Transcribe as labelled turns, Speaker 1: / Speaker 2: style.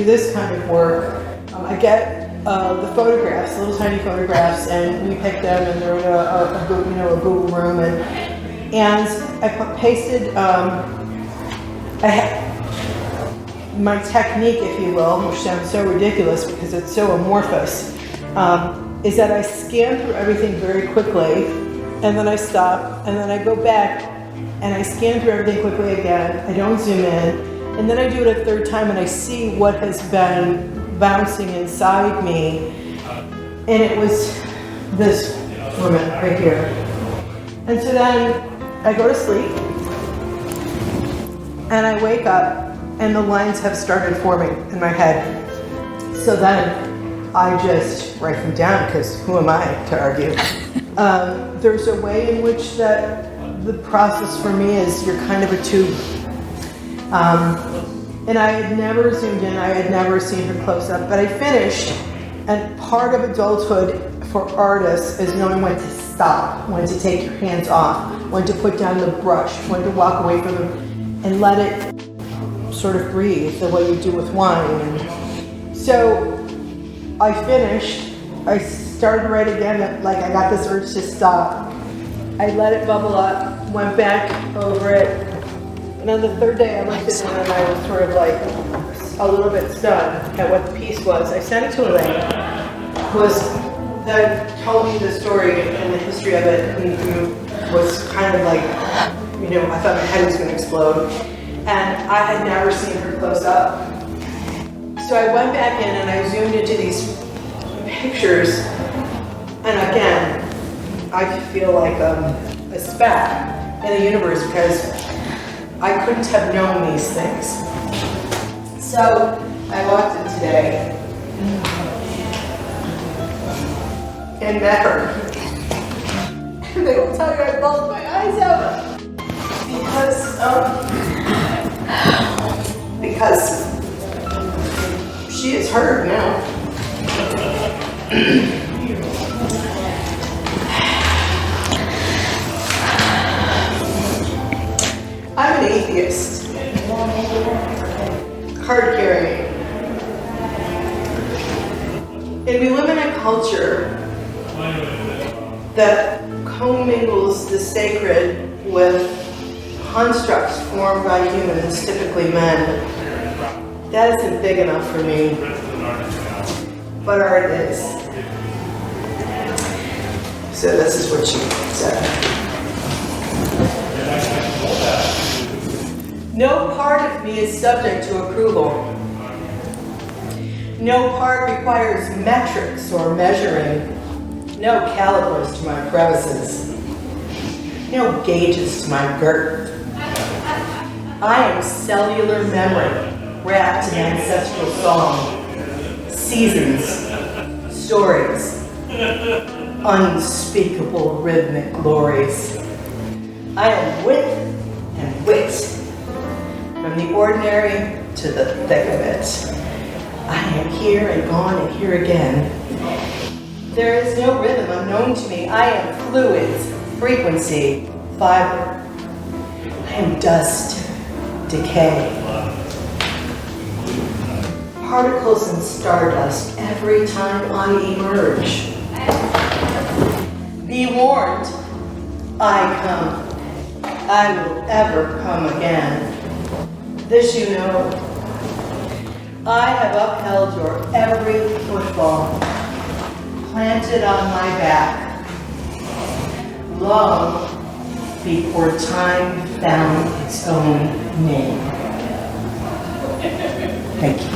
Speaker 1: do this kind of work, I get the photographs, little tiny photographs, and we pick them, and they're in a Google room, and I pasted. My technique, if you will, which sounds so ridiculous because it's so amorphous, is that I scan through everything very quickly, and then I stop, and then I go back, and I scan through everything quickly again. I don't zoom in, and then I do it a third time, and I see what has been bouncing inside me, and it was this woman right here. And so then I go to sleep, and I wake up, and the lines have started forming in my head. So then I just write them down, because who am I to argue? There's a way in which that the process for me is you're kind of a tube. And I had never zoomed in, I had never seen her close up, but I finished, and part of adulthood for artists is knowing when to stop, when to take your hands off, when to put down the brush, when to walk away from them, and let it sort of breathe the way you do with wine. And so I finished, I started right again, like I got this urge to stop. I let it bubble up, went back over it, and on the third day I looked at it and I was sort of like a little bit stunned at what the piece was. I sent it to Elaine, who then told me the story and the history of it, and was kind of like, I thought my head was going to explode. And I had never seen her close up. So I went back in and I zoomed into these pictures, and again, I feel like a speck in the universe because I couldn't have known these things. So I walked in today and met her. And they will tell you I bawled my eyes out because she is hurt now. I'm an atheist, card carrying, and we live in a culture that commingles the sacred with constructs formed by humans, typically men. That isn't big enough for me, but art is. So this is what she said. No part of me is subject to approval. No part requires metrics or measuring. No calipers to my crevices. No gauges to my girth. I am cellular memory wrapped in ancestral song, seasons, stories, unspeakable rhythmic glories. I am width and wit, from the ordinary to the thick of it. I am here and gone and here again. There is no rhythm unknown to me. I am fluids, frequency, fiber. I am dust, decay. Particles and stardust every time I emerge. Be warned, I come. I will ever come again. This you know. I have upheld your every footfall, planted on my back, long before time found its own name. Thank you.